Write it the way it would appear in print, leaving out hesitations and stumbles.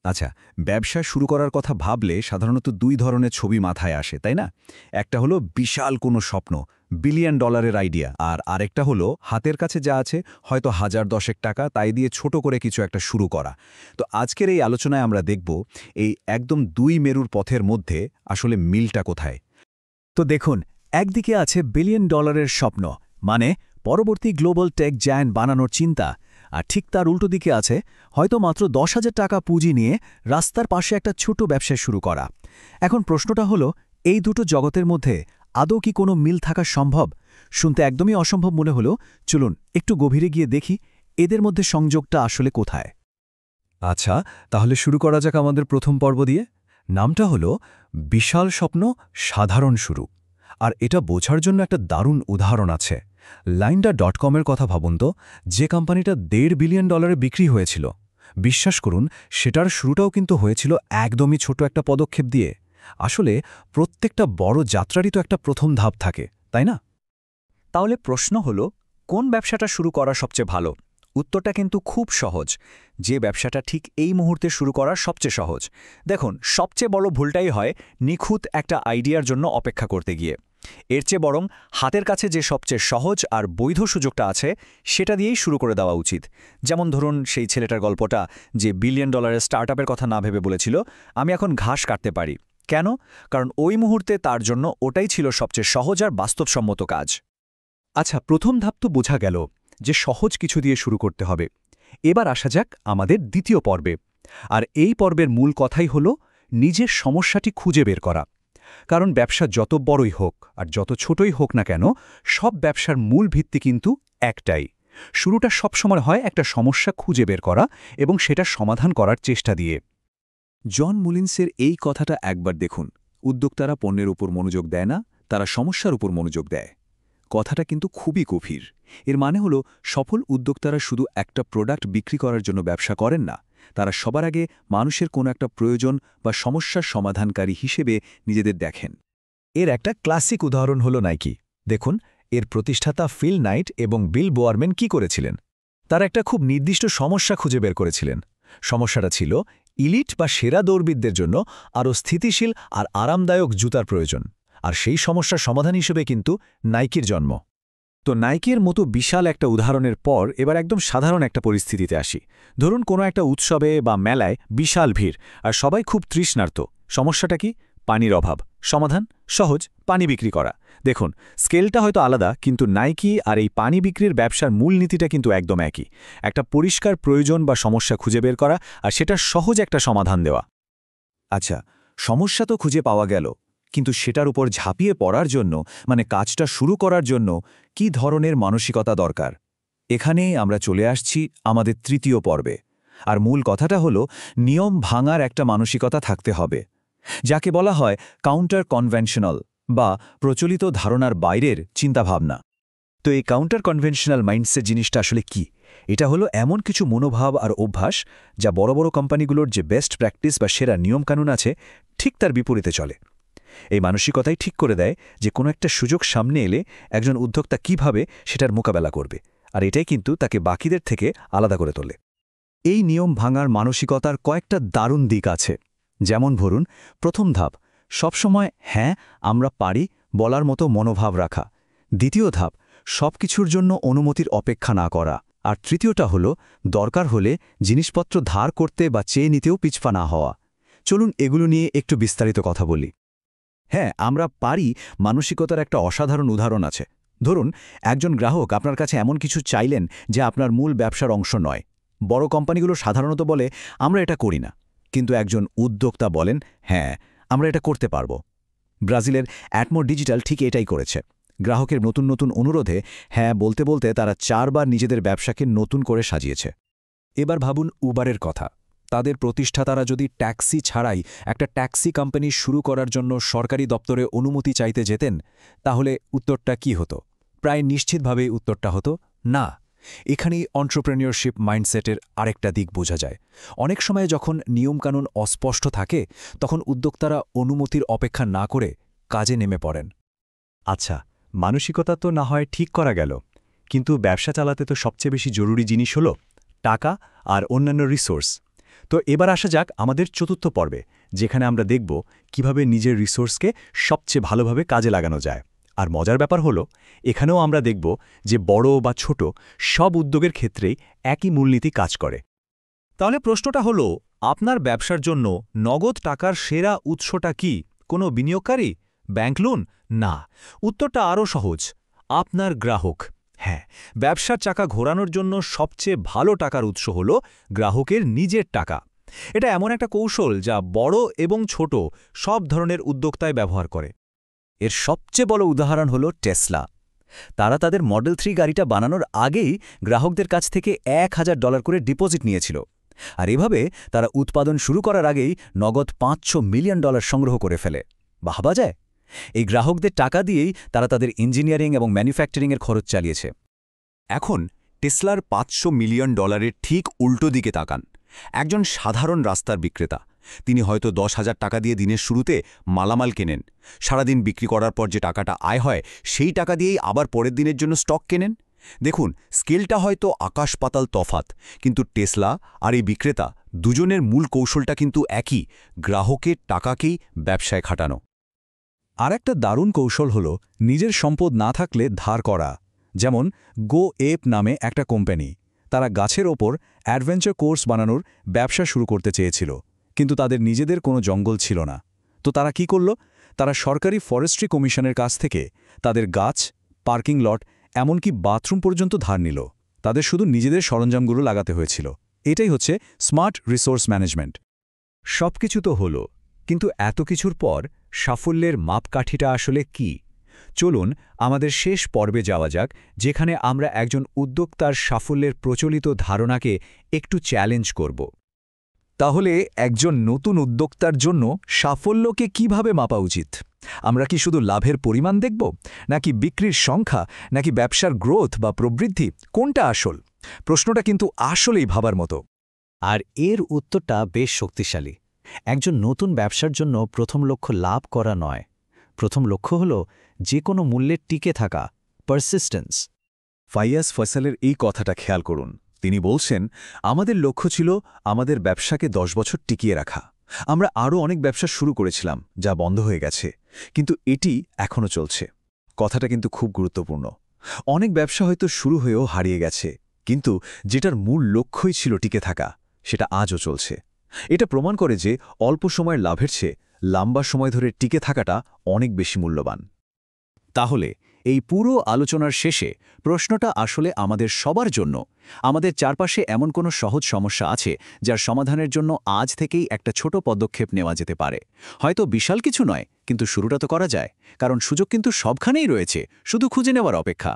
আচ্ছা, ব্যবসা শুরু করার কথা ভাবলে সাধারণত দুই ধরনের ছবি মাথায় আসে, তাই না? একটা হলো বিশাল কোনো স্বপ্ন, বিলিয়ন ডলারের আইডিয়া, আর আরেকটা হলো হাতের কাছে যা আছে, হয়তো 1010 টাকা, তাই দিয়ে ছোট করে কিছু একটা শুরু করা। তো আজকের এই আলোচনায় আমরা দেখব এই একদম দুই মেরুর পথের মধ্যে আসলে মিলটা কোথায়। তো দেখুন, একদিকে আছে বিলিয়ন ডলারের স্বপ্ন, মানে পরবর্তী গ্লোবাল টেক জায়ান্ট বানানোর চিন্তা, আর ঠিক তার উল্টো দিকে আছে হয়তো মাত্র 10,000 টাকা পুঁজি নিয়ে রাস্তার পাশে একটা ছোট ব্যবসা শুরু করা। এখন প্রশ্নটা হলো, এই দুটো জগতের মধ্যে আদৌ কি কোনো মিল থাকা সম্ভব? শুনতে একদমই অসম্ভব মনে হলো। চলুন একটু গভীরে গিয়ে দেখি এদের মধ্যে সংযোগটা আসলে কোথায়। আচ্ছা, তাহলে শুরু করা যাক আমাদের প্রথম পর্ব দিয়ে। নামটা হলো বিশাল স্বপ্ন, সাধারণ শুরু। আর এটা বোঝার জন্য একটা দারুণ উদাহরণ আছে। লাইন্ডা.কমের কথা ভাবুন তো, যে কোম্পানিটা $1.5 বিলিয়ন বিক্রি হয়েছিল। বিশ্বাস করুন, সেটার শুরুটাও কিন্তু হয়েছিল একদমই ছোট একটা পদক্ষেপ দিয়ে। আসলে প্রত্যেকটা বড় যাত্রারই তো একটা প্রথম ধাপ থাকে, তাই না? তাহলে প্রশ্ন হলো, কোন ব্যবসাটা শুরু করা সবচেয়ে ভালো? উত্তরটা কিন্তু খুব সহজ। যে ব্যবসাটা ঠিক এই মুহূর্তে শুরু করা সবচেয়ে সহজ। দেখুন, সবচেয়ে বড় ভুলটাই হয় নিখুঁত একটা আইডিয়ার জন্য অপেক্ষা করতে গিয়ে। এর চেয়ে বরং হাতের কাছে যে সবচেয়ে সহজ আর বৈধ সুযোগটা আছে সেটা দিয়েই শুরু করে দেওয়া উচিত। যেমন ধরুন সেই ছেলেটার গল্পটা, যে বিলিয়ন ডলারের স্টার্টআপের কথা না ভেবে বলেছিল, আমি এখন ঘাস কাটতে পারি। কেন? কারণ ওই মুহূর্তে তার জন্য ওটাই ছিল সবচেয়ে সহজ আর বাস্তবসম্মত কাজ। আচ্ছা, প্রথম ধাপ তো বোঝা গেল যে সহজ কিছু দিয়ে শুরু করতে হবে। এবার আসা যাক আমাদের দ্বিতীয় পর্বে। আর এই পর্বের মূল কথাই হল নিজের সমস্যাটি খুঁজে বের করা। কারণ ব্যবসা যত বড়ই হোক আর যত ছোটই হোক না কেন, সব ব্যবসার মূল ভিত্তি কিন্তু একটাই। শুরুটা সবসময় হয় একটা সমস্যা খুঁজে বের করা এবং সেটা সমাধান করার চেষ্টা দিয়ে। জন মুলিন্সের এই কথাটা একবার দেখুন। উদ্যোক্তারা পণ্যের উপর মনোযোগ দেয় না, তারা সমস্যার উপর মনোযোগ দেয়। কথাটা কিন্তু খুবই গভীর। এর মানে হলো, সফল উদ্যোক্তারা শুধু একটা প্রোডাক্ট বিক্রি করার জন্য ব্যবসা করেন না, তারা সবার আগে মানুষের কোনো একটা প্রয়োজন বা সমস্যার সমাধানকারী হিসেবে নিজেদের দেখেন। এর একটা ক্লাসিক উদাহরণ হলো নাইকি। দেখুন, এর প্রতিষ্ঠাতা ফিল নাইট এবং বিল বোয়ারম্যান কি করেছিলেন। তারা একটা খুব নির্দিষ্ট সমস্যা খুঁজে বের করেছিলেন। সমস্যাটা ছিল ইলিট বা সেরা দৌড়বিদদের জন্য আরও স্থিতিশীল আর আরামদায়ক জুতার প্রয়োজন। আর সেই সমস্যার সমাধান হিসেবে কিন্তু নাইকির জন্ম। তো নাইকির মতো বিশাল একটা উদাহরণের পর এবার একদম সাধারণ একটা পরিস্থিতিতে আসি। ধরুন কোনো একটা উৎসবে বা মেলায় বিশাল ভিড়, আর সবাই খুব তৃষ্ণার্ত। সমস্যাটা কি? পানির অভাব। সমাধান সহজ, পানি বিক্রি করা। দেখুন, স্কেলটা হয়তো আলাদা, কিন্তু নাইকি আর এই পানি বিক্রির ব্যবসার মূলনীতিটা কিন্তু একদম একই। একটা পরিষ্কার প্রয়োজন বা সমস্যা খুঁজে বের করা, আর সেটা সহজ একটা সমাধান দেওয়া। আচ্ছা, সমস্যা তো খুঁজে পাওয়া গেল, কিন্তু সেটার উপর ঝাঁপিয়ে পড়ার জন্য, মানে কাজটা শুরু করার জন্য কি ধরনের মানসিকতা দরকার? এখানেই আমরা চলে আসছি আমাদের তৃতীয় পর্বে। আর মূল কথাটা হলো, নিয়ম ভাঙার একটা মানসিকতা থাকতে হবে, যাকে বলা হয় কাউন্টার কনভেনশনাল বা প্রচলিত ধারণার বাইরের চিন্তাভাবনা। তো এই কাউন্টার কনভেনশনাল মাইন্ডসেট জিনিসটা আসলে কি? এটা হলো এমন কিছু মনোভাব আর অভ্যাস যা বড় বড় কোম্পানিগুলোর যে বেস্ট প্র্যাকটিস বা সেরা নিয়মকানুন আছে, ঠিক তার বিপরীতে চলে। এই মানসিকতাই ঠিক করে দেয় যে কোনো একটা সুযোগ সামনে এলে একজন উদ্যোক্তা কিভাবে সেটার মোকাবেলা করবে, আর এটাই কিন্তু তাকে বাকিদের থেকে আলাদা করে তোলে। এই নিয়ম ভাঙার মানসিকতার কয়েকটা দারুণ দিক আছে। যেমন ধরুন, প্রথম ধাপ, সবসময় হ্যাঁ আমরা পারি বলার মতো মনোভাব রাখা। দ্বিতীয় ধাপ, সবকিছুর জন্য অনুমতির অপেক্ষা না করা। আর তৃতীয়টা হলো, দরকার হলে জিনিসপত্র ধার করতে বা চেয়ে নিতেও পিছপা না হওয়া। চলুন এগুলো নিয়ে একটু বিস্তারিত কথা বলি। হ্যাঁ আমরা পারি মানসিকতার একটা অসাধারণ উদাহরণ আছে। ধরুন, একজন গ্রাহক আপনার কাছে এমন কিছু চাইলেন যে আপনার মূল ব্যবসার অংশ নয়। বড় কোম্পানিগুলো সাধারণত বলে, আমরা এটা করি না। কিন্তু একজন উদ্যোক্তা বলেন, হ্যাঁ আমরা এটা করতে পারব। ব্রাজিলের অ্যাটমো ডিজিটাল ঠিক এটাই করেছে। গ্রাহকের নতুন নতুন অনুরোধে হ্যাঁ বলতে বলতে তারা 4 বার নিজেদের ব্যবসাকে নতুন করে সাজিয়েছে। এবার ভাবুন উবারের কথা। তাদের প্রতিষ্ঠাতারা যদি ট্যাক্সি ছাড়াই একটা ট্যাক্সি কোম্পানি শুরু করার জন্য সরকারি দপ্তরে অনুমতি চাইতে যেতেন, তাহলে উত্তরটা কি হতো? প্রায় নিশ্চিতভাবেই উত্তরটা হতো না। এখানেই অন্ট্রপ্রেনিয়রশিপ মাইন্ডসেটের আরেকটা দিক বোঝা যায়। অনেক সময় যখন নিয়মকানুন অস্পষ্ট থাকে, তখন উদ্যোক্তারা অনুমতির অপেক্ষা না করে কাজে নেমে পড়েন। আচ্ছা, মানসিকতা তো না হয় ঠিক করা গেল, কিন্তু ব্যবসা চালাতে তো সবচেয়ে বেশি জরুরি জিনিস হলো টাকা আর অন্যান্য রিসোর্স। তো এবার আসা যাক আমাদের চতুর্থ পর্বে, যেখানে আমরা দেখব কিভাবে নিজের রিসোর্সকে সবচেয়ে ভালোভাবে কাজে লাগানো যায়। আর মজার ব্যাপার হলো, এখানেও আমরা দেখব যে বড় বা ছোট সব উদ্যোগের ক্ষেত্রেই একই মূলনীতি কাজ করে। তাহলে প্রশ্নটা হলো, আপনার ব্যবসার জন্য নগদ টাকার সেরা উৎসটা কি? কোনো বিনিয়োগকারী? Bank loan? না, উত্তরটা আরও সহজ, আপনার গ্রাহক। হ্যাঁ, ব্যবসার চাকা ঘোরানোর জন্য সবচেয়ে ভালো টাকার উৎস হল গ্রাহকের নিজের টাকা। এটা এমন একটা কৌশল যা বড় এবং ছোট সব ধরনের উদ্যোক্তায় ব্যবহার করে। এর সবচেয়ে বড় উদাহরণ হল টেসলা। তারা তাদের মডেল 3 গাড়িটা বানানোর আগেই গ্রাহকদের কাছ থেকে $1000 করে ডিপোজিট নিয়েছিল। আর এভাবে তারা উৎপাদন শুরু করার আগেই নগদ $500 মিলিয়ন সংগ্রহ করে ফেলে। ভাবা যায়? এই গ্রাহকদের টাকা দিয়েই তারা তাদের ইঞ্জিনিয়ারিং এবং ম্যানুফ্যাকচারিংয়ের খরচ চালিয়েছে। এখন টেসলার $500 মিলিয়ন ঠিক উল্টো দিকে তাকান। একজন সাধারণ রাস্তার বিক্রেতা, তিনি হয়তো 10,000 টাকা দিয়ে দিনের শুরুতে মালামাল কেনেন। সারাদিন বিক্রি করার পর যে টাকাটা আয় হয়, সেই টাকা দিয়েই আবার পরের দিনের জন্য স্টক কেনেন। দেখুন, স্কেলটা হয়তো আকাশ পাতাল তফাত, কিন্তু টেসলা আর এই বিক্রেতা দুজনের মূল কৌশলটা কিন্তু একই, গ্রাহকের টাকাকেই ব্যবসায় খাটানো। আর একটা দারুণ কৌশল হল নিজের সম্পদ না থাকলে ধার করা। যেমন গো এপ নামে একটা কোম্পানি, তারা গাছের ওপর অ্যাডভেঞ্চার কোর্স বানানোর ব্যবসা শুরু করতে চেয়েছিল, কিন্তু তাদের নিজেদের কোনো জঙ্গল ছিল না। তো তারা কি করল? তারা সরকারি ফরেস্ট্রি কমিশনের কাছ থেকে তাদের গাছ, পার্কিং লট, এমনকি বাথরুম পর্যন্ত ধার নিল। তাদের শুধু নিজেদের সরঞ্জামগুলো লাগাতে হয়েছিল। এটাই হচ্ছে স্মার্ট রিসোর্স ম্যানেজমেন্ট। সবকিছু তো হলো, কিন্তু এত কিছুর পর সাফল্যের মাপকাঠিটা আসলে কি? চলুন আমাদের শেষ পর্বে যাওয়া যাক, যেখানে আমরা একজন উদ্যোক্তার সাফল্যের প্রচলিত ধারণাকে একটু চ্যালেঞ্জ করব। তাহলে একজন নতুন উদ্যোক্তার জন্য সাফল্যকে কিভাবে মাপা উচিত? আমরা কি শুধু লাভের পরিমাণ দেখব, নাকি বিক্রির সংখ্যা, নাকি ব্যবসার গ্রোথ বা প্রবৃদ্ধি? কোনটা আসল? প্রশ্নটা কিন্তু আসলেই ভাবার মতো। আর এর উত্তরটা বেশ শক্তিশালী। একজন নতুন ব্যবসার জন্য প্রথম লক্ষ্য লাভ করা নয়। প্রথম লক্ষ্য হল যে কোনো মূল্যে টিকে থাকা, পারসিস্টেন্স। ফাইয়াজ ফয়সালের এই কথাটা খেয়াল করুন। তিনি বলছেন, আমাদের লক্ষ্য ছিল আমাদের ব্যবসাকে 10 বছর টিকিয়ে রাখা। আমরা আরও অনেক ব্যবসা শুরু করেছিলাম, যা বন্ধ হয়ে গেছে, কিন্তু এটি এখনও চলছে। কথাটা কিন্তু খুব গুরুত্বপূর্ণ। অনেক ব্যবসা হয়তো শুরু হয়েও হারিয়ে গেছে, কিন্তু যেটার মূল লক্ষ্যই ছিল টিকে থাকা, সেটা আজও চলছে। এটা প্রমাণ করে যে অল্প সময়ের লাভের চেয়ে লম্বা সময় ধরে টিকে থাকাটা অনেক বেশি মূল্যবান। তাহলে এই পুরো আলোচনার শেষে প্রশ্নটা আসলে আমাদের সবার জন্য। আমাদের চারপাশে এমন কোনো সহজ সমস্যা আছে যার সমাধানের জন্য আজ থেকেই একটা ছোট পদক্ষেপ নেওয়া যেতে পারে। হয়তো বিশাল কিছু নয়, কিন্তু শুরুটা তো করা যায়, কারণ সুযোগ কিন্তু সবখানেই রয়েছে, শুধু খুঁজে নেওয়ার অপেক্ষা।